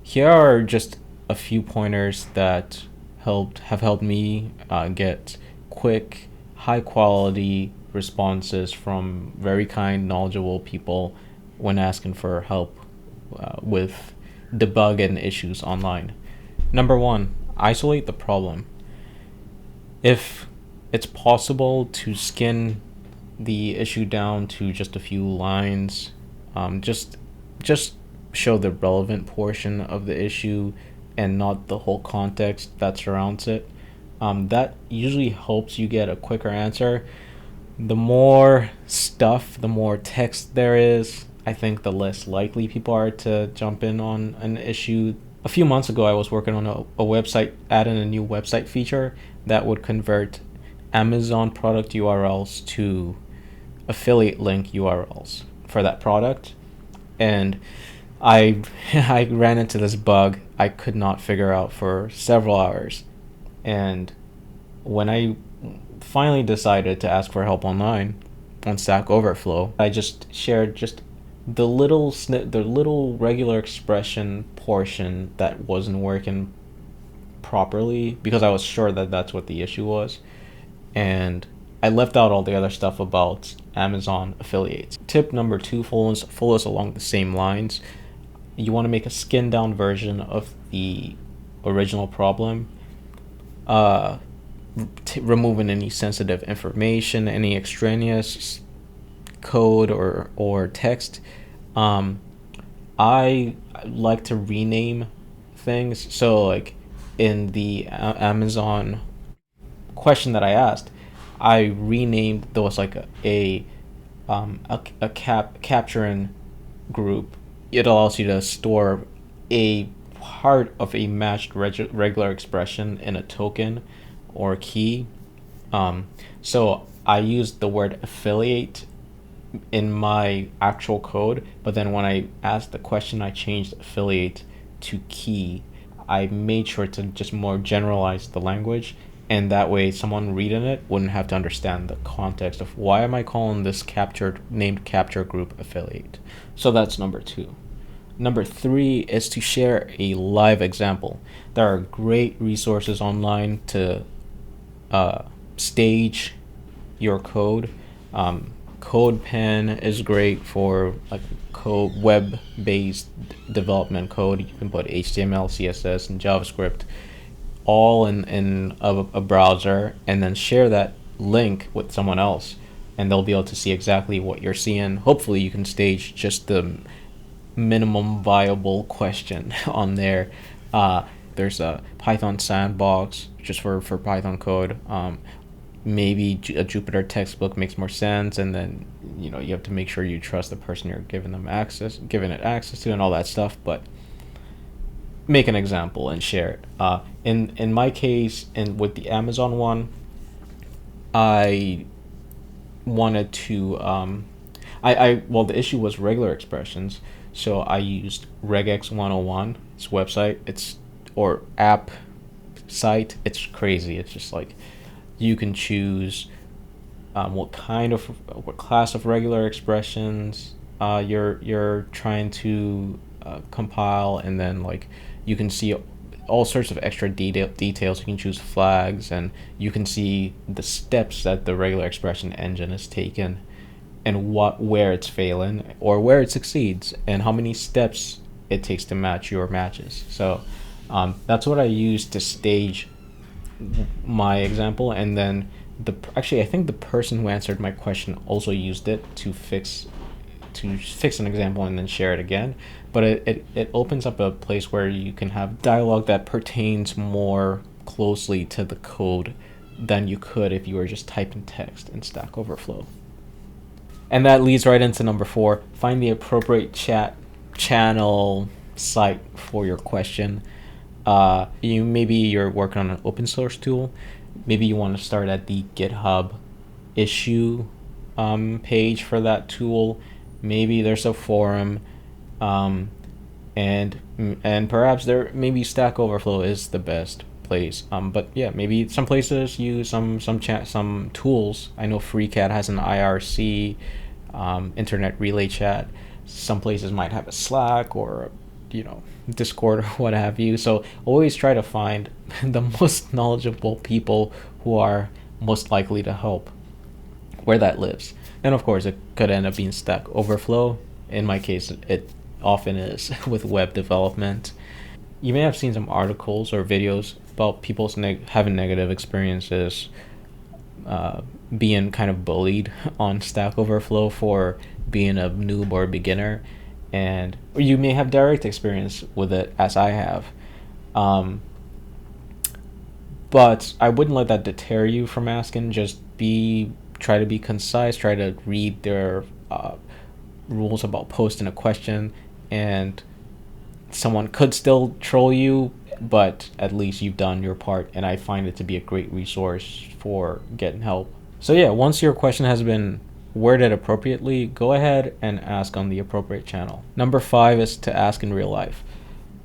here are just a few pointers that have helped me get quick, high quality responses from very kind, knowledgeable people when asking for help with debugging issues online. Number one, isolate the problem. If it's possible to skin the issue down to just a few lines, just show the relevant portion of the issue and not the whole context that surrounds it. That usually helps you get a quicker answer. The more stuff, the more text there is, I think the less likely people are to jump in on an issue. A few months ago, I was working on a website, adding a new website feature that would convert Amazon product URLs to affiliate link URLs for that product. And I I ran into this bug I could not figure out for several hours. And when I finally decided to ask for help online on Stack Overflow, I just shared just the little regular expression portion that wasn't working properly because I was sure that that's what the issue was. And I left out all the other stuff about Amazon affiliates. Tip number two follows along the same lines. You want to make a skinned down version of the original problem, removing any sensitive information, any extraneous code or text. I like to rename things. So like in the Amazon question that I asked, I renamed those like a capturing group. It allows you to store a part of a matched regular expression in a token or key. So I used the word affiliate in my actual code, but then when I asked the question, I changed affiliate to key. I made sure to just more generalize the language, and that way someone reading it wouldn't have to understand the context of why am I calling this named capture group affiliate. So that's number two. Number three is to share a live example. There are great resources online to stage your code. CodePen is great for like code web-based development code. You can put HTML, CSS, and JavaScript all in a browser, and then share that link with someone else, and they'll be able to see exactly what you're seeing. Hopefully, you can stage just the minimum viable question on there. There's a Python sandbox just for Python code. Maybe a Jupyter textbook makes more sense, and then you have to make sure you trust the person you're giving it access to, and all that stuff. But make an example and share it. In my case, and with the Amazon one, I wanted to well, the issue was regular expressions, so I used regex 101. It's website, or app site. It's crazy. It's just like you can choose what class of regular expressions you're trying to compile, and then like you can see all sorts of extra details. You can choose flags, and you can see the steps that the regular expression engine has taken, and where it's failing or where it succeeds, and how many steps it takes to match your matches. So that's what I used to stage my example, and then I think the person who answered my question also used it to fix an example and then share it again. But it opens up a place where you can have dialogue that pertains more closely to the code than you could if you were just typing text in Stack Overflow. And that leads right into number 4. Find the appropriate channel site for your question. Maybe you're working on an open source tool. Maybe you want to start at the GitHub issue page for that tool. Maybe there's a forum, and perhaps maybe Stack Overflow is the best place. But yeah, maybe some places use some tools. I know FreeCAD has an IRC, Internet Relay Chat. Some places might have a Slack or Discord or what have you. So always try to find the most knowledgeable people who are most likely to help where that lives. And of course, it could end up being Stack Overflow. In my case, it often is with web development. You may have seen some articles or videos about people having negative experiences, being kind of bullied on Stack Overflow for being a noob or a beginner, and you may have direct experience with it, as I have. But I wouldn't let that deter you from asking. Just try to be concise. Try to read their rules about posting a question, and someone could still troll you, but at least you've done your part, and I find it to be a great resource for getting help. So yeah, once your question has been worded appropriately, go ahead and ask on the appropriate channel. Number 5 is to ask in real life.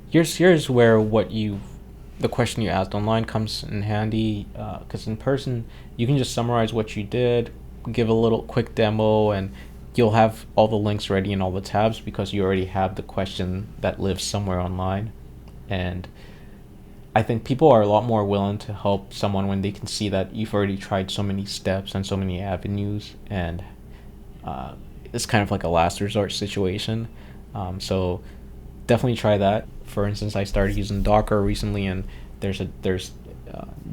Here's where the question you asked online comes in handy, because in person you can just summarize what you did, give a little quick demo, and you'll have all the links ready in all the tabs because you already have the question that lives somewhere online. And I think people are a lot more willing to help someone when they can see that you've already tried so many steps and so many avenues, and it's kind of like a last resort situation. So definitely try that. For instance, I started using Docker recently, and there's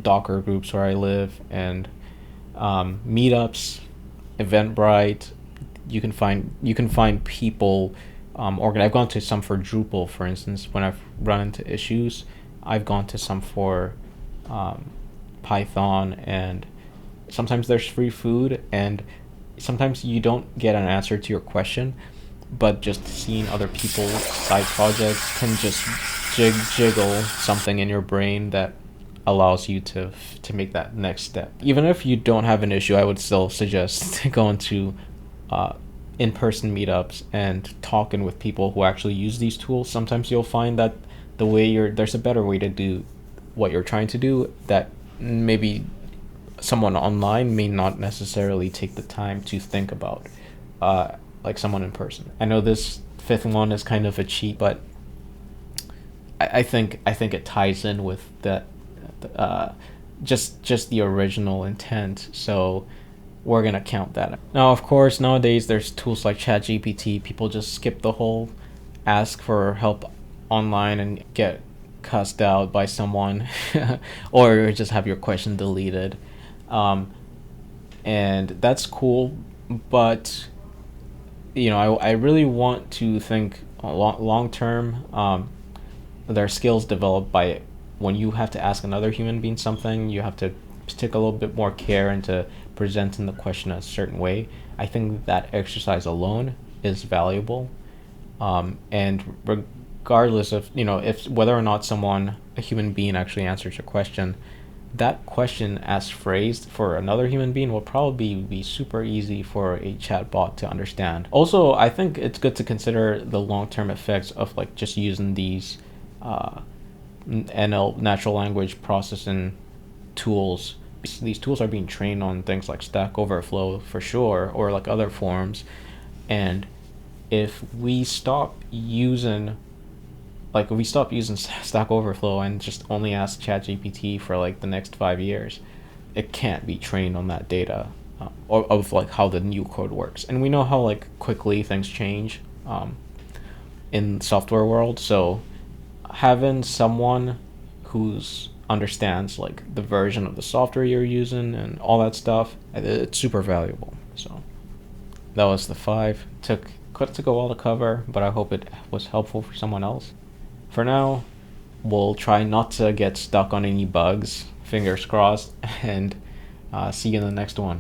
Docker groups where I live, and meetups, Eventbrite. You can find people organized. I've gone to some for Drupal, for instance. When I've run into issues, I've gone to some for Python, and sometimes there's free food, and sometimes you don't get an answer to your question, but just seeing other people's side projects can just jiggle something in your brain that allows you to make that next step. Even if you don't have an issue, I would still suggest going to in-person meetups and talking with people who actually use these tools. Sometimes you'll find that there's a better way to do what you're trying to do that maybe someone online may not necessarily take the time to think about, like someone in person. I know this 5th one is kind of a cheat, but I think it ties in with that, just the original intent. So we're gonna count that. Now, of course, nowadays there's tools like ChatGPT. People just skip the whole ask for help online and get cussed out by someone, or just have your question deleted, and that's cool. But I really want to think long term. There are skills developed by when you have to ask another human being something. You have to take a little bit more care into presenting the question a certain way. I think that exercise alone is valuable, and regardless of if whether or not a human being actually answers your question, that question as phrased for another human being will probably be super easy for a chatbot to understand. Also, I think it's good to consider the long-term effects of just using these NL, natural language processing tools. These tools are being trained on things like Stack Overflow for sure, or like other forms. And if we stop using Stack Overflow and just only ask ChatGPT for the next 5 years, it can't be trained on that data, of how the new code works. And we know how quickly things change in software world. So having someone who's understands the version of the software you're using and all that stuff, it's super valuable. So that was the 5. Took a while to cover, but I hope it was helpful for someone else. For now, we'll try not to get stuck on any bugs, fingers crossed, and see you in the next one.